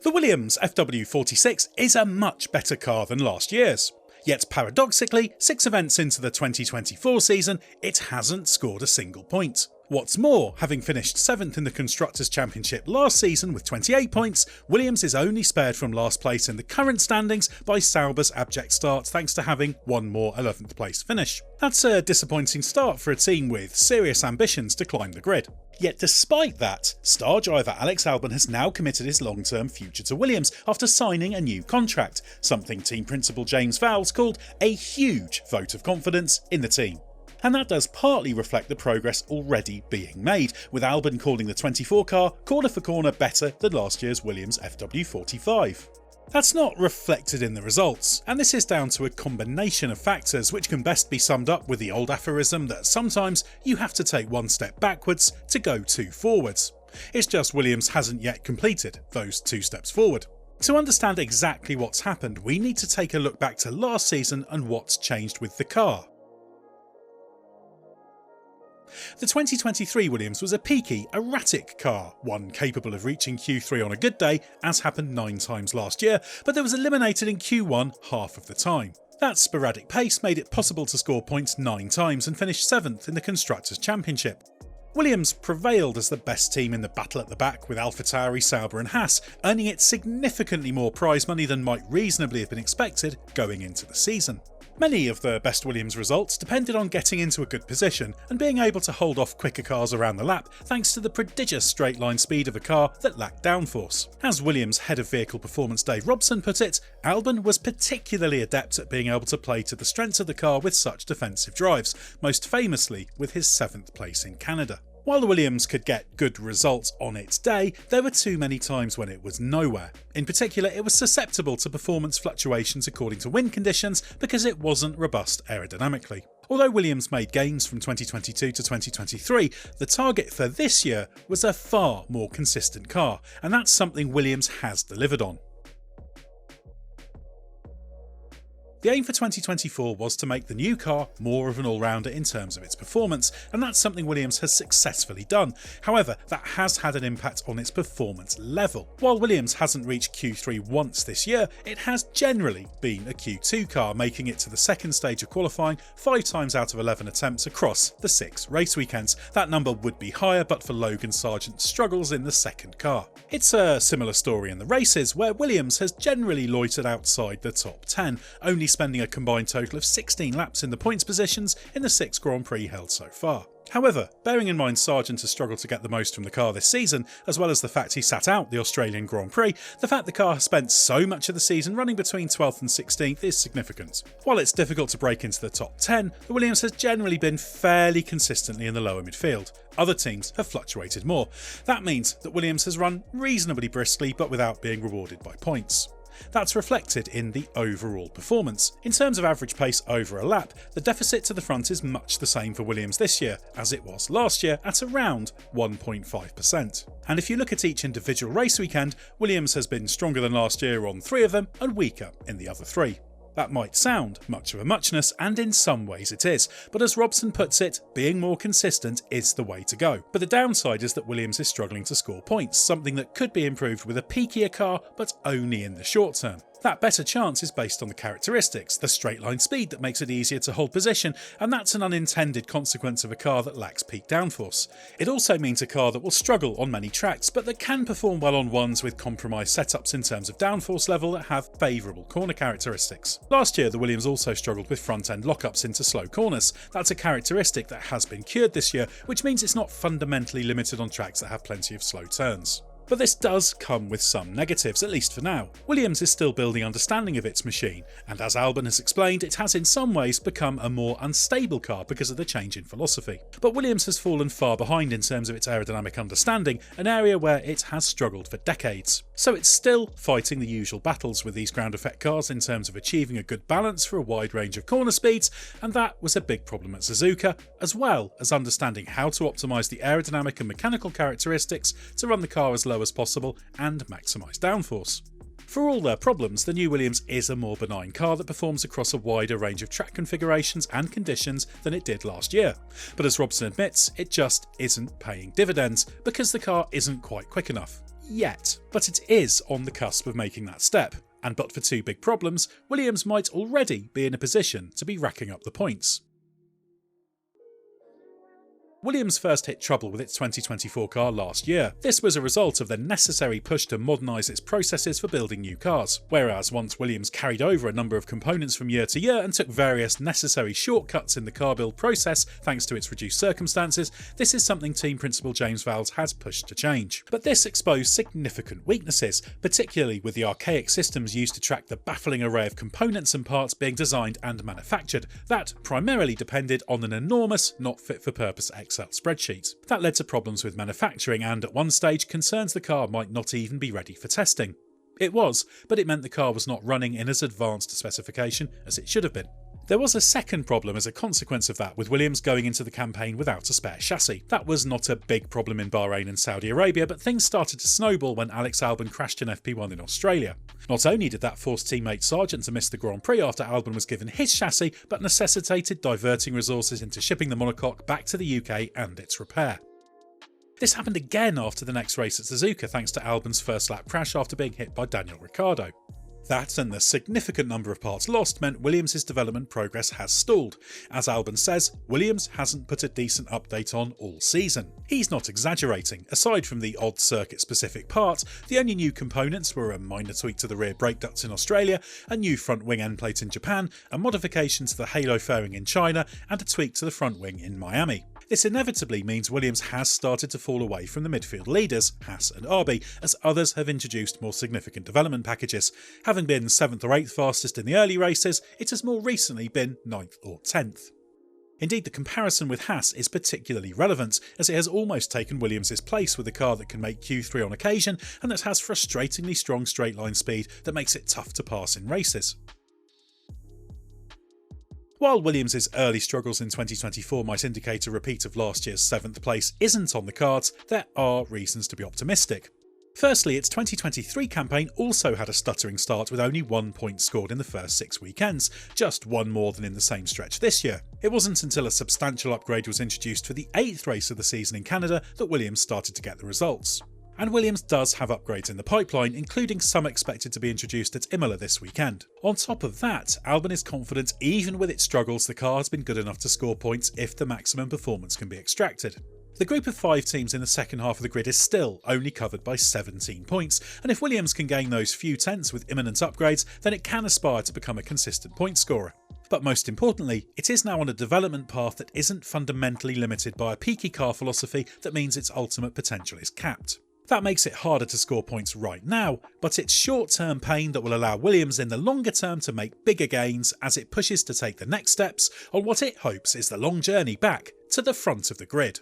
The Williams FW46 is a much better car than last year's. Yet paradoxically, 6 events into the 2024 season, it hasn't scored a single point. What's more, having finished 7th in the Constructors' Championship last season with 28 points, Williams is only spared from last place in the current standings by Sauber's abject start thanks to having one more 11th place finish. That's a disappointing start for a team with serious ambitions to climb the grid. Yet despite that, star driver Alex Albon has now committed his long-term future to Williams after signing a new contract, something team principal James Vowles called a huge vote of confidence in the team. And that does partly reflect the progress already being made, with Albon calling the 24 car corner for corner better than last year's Williams FW45. That's not reflected in the results, and this is down to a combination of factors which can best be summed up with the old aphorism that sometimes you have to take one step backwards to go 2 forwards. It's just Williams hasn't yet completed those 2 steps forward. To understand exactly what's happened, we need to take a look back to last season and what's changed with the car. The 2023 Williams was a peaky, erratic car, one capable of reaching Q3 on a good day, as happened 9 times last year, but that was eliminated in Q1 half of the time. That sporadic pace made it possible to score points 9 times and finish 7th in the Constructors' Championship. Williams prevailed as the best team in the battle at the back with AlphaTauri, Sauber and Haas, earning it significantly more prize money than might reasonably have been expected going into the season. Many of the best Williams results depended on getting into a good position and being able to hold off quicker cars around the lap thanks to the prodigious straight line speed of a car that lacked downforce. As Williams head of vehicle performance Dave Robson put it, Albon was particularly adept at being able to play to the strengths of the car with such defensive drives, most famously with his 7th place in Canada. While the Williams could get good results on its day, there were too many times when it was nowhere. In particular, it was susceptible to performance fluctuations according to wind conditions because it wasn't robust aerodynamically. Although Williams made gains from 2022 to 2023, the target for this year was a far more consistent car, and that's something Williams has delivered on. The aim for 2024 was to make the new car more of an all-rounder in terms of its performance, and that's something Williams has successfully done. However, that has had an impact on its performance level. While Williams hasn't reached Q3 once this year, it has generally been a Q2 car, making it to the second stage of qualifying 5 times out of 11 attempts across the 6 race weekends. That number would be higher but for Logan Sargent's struggles in the second car. It's a similar story in the races, where Williams has generally loitered outside the top 10, only spending a combined total of 16 laps in the points positions in the 6 Grand Prix held so far. However, bearing in mind Sargent has struggled to get the most from the car this season, as well as the fact he sat out the Australian Grand Prix, the fact the car has spent so much of the season running between 12th and 16th is significant. While it's difficult to break into the top 10, the Williams has generally been fairly consistently in the lower midfield. Other teams have fluctuated more. That means that Williams has run reasonably briskly but without being rewarded by points. That's reflected in the overall performance. In terms of average pace over a lap, the deficit to the front is much the same for Williams this year as it was last year at around 1.5%. And if you look at each individual race weekend, Williams has been stronger than last year on 3 of them and weaker in the other 3. That might sound much of a muchness, and in some ways it is, but as Robson puts it, being more consistent is the way to go. But the downside is that Williams is struggling to score points, something that could be improved with a peakier car, but only in the short term. That better chance is based on the characteristics, the straight line speed that makes it easier to hold position, and that's an unintended consequence of a car that lacks peak downforce. It also means a car that will struggle on many tracks, but that can perform well on ones with compromised setups in terms of downforce level that have favourable corner characteristics. Last year, the Williams also struggled with front-end lockups into slow corners. That's a characteristic that has been cured this year, which means it's not fundamentally limited on tracks that have plenty of slow turns. But this does come with some negatives, at least for now. Williams is still building understanding of its machine, and as Albon has explained, it has in some ways become a more unstable car because of the change in philosophy. But Williams has fallen far behind in terms of its aerodynamic understanding, an area where it has struggled for decades. So it's still fighting the usual battles with these ground effect cars in terms of achieving a good balance for a wide range of corner speeds, and that was a big problem at Suzuka, as well as understanding how to optimise the aerodynamic and mechanical characteristics to run the car as low as possible and maximise downforce. For all their problems, the new Williams is a more benign car that performs across a wider range of track configurations and conditions than it did last year. But as Robson admits, it just isn't paying dividends because the car isn't quite quick enough. yet, but it is on the cusp of making that step, and but for two big problems, Williams might already be in a position to be racking up the points. Williams first hit trouble with its 2024 car last year. This was a result of the necessary push to modernise its processes for building new cars. Whereas once Williams carried over a number of components from year to year and took various necessary shortcuts in the car build process thanks to its reduced circumstances, this is something team principal James Vowles has pushed to change. But this exposed significant weaknesses, particularly with the archaic systems used to track the baffling array of components and parts being designed and manufactured, that primarily depended on an enormous, not fit for purpose Excel spreadsheet. That led to problems with manufacturing and, at one stage, concerns the car might not even be ready for testing. It was, but it meant the car was not running in as advanced a specification as it should have been. There was a second problem as a consequence of that, with Williams going into the campaign without a spare chassis. That was not a big problem in Bahrain and Saudi Arabia, but things started to snowball when Alex Albon crashed in FP1 in Australia. Not only did that force teammate Sargent to miss the Grand Prix after Albon was given his chassis, but necessitated diverting resources into shipping the monocoque back to the UK and its repair. This happened again after the next race at Suzuka thanks to Albon's first lap crash after being hit by Daniel Ricciardo. That and the significant number of parts lost meant Williams' development progress has stalled. As Albon says, Williams hasn't put a decent update on all season. He's not exaggerating. Aside from the odd circuit-specific part, the only new components were a minor tweak to the rear brake ducts in Australia, a new front wing end plate in Japan, a modification to the halo fairing in China, and a tweak to the front wing in Miami. This inevitably means Williams has started to fall away from the midfield leaders, Haas and Arby, as others have introduced more significant development packages. Having been 7th or 8th fastest in the early races, it has more recently been 9th or 10th. Indeed, the comparison with Haas is particularly relevant, as it has almost taken Williams' place with a car that can make Q3 on occasion and that has frustratingly strong straight line speed that makes it tough to pass in races. While Williams' early struggles in 2024 might indicate a repeat of last year's 7th place isn't on the cards, there are reasons to be optimistic. Firstly, its 2023 campaign also had a stuttering start with only 1 point scored in the first 6 weekends, just one more than in the same stretch this year. It wasn't until a substantial upgrade was introduced for the 8th race of the season in Canada that Williams started to get the results. And Williams does have upgrades in the pipeline, including some expected to be introduced at Imola this weekend. On top of that, Albon is confident even with its struggles the car has been good enough to score points if the maximum performance can be extracted. The group of 5 teams in the second half of the grid is still only covered by 17 points, and if Williams can gain those few tenths with imminent upgrades, then it can aspire to become a consistent point scorer. But most importantly, it is now on a development path that isn't fundamentally limited by a Peaky car philosophy that means its ultimate potential is capped. That makes it harder to score points right now, but it's short-term pain that will allow Williams in the longer term to make bigger gains as it pushes to take the next steps on what it hopes is the long journey back to the front of the grid.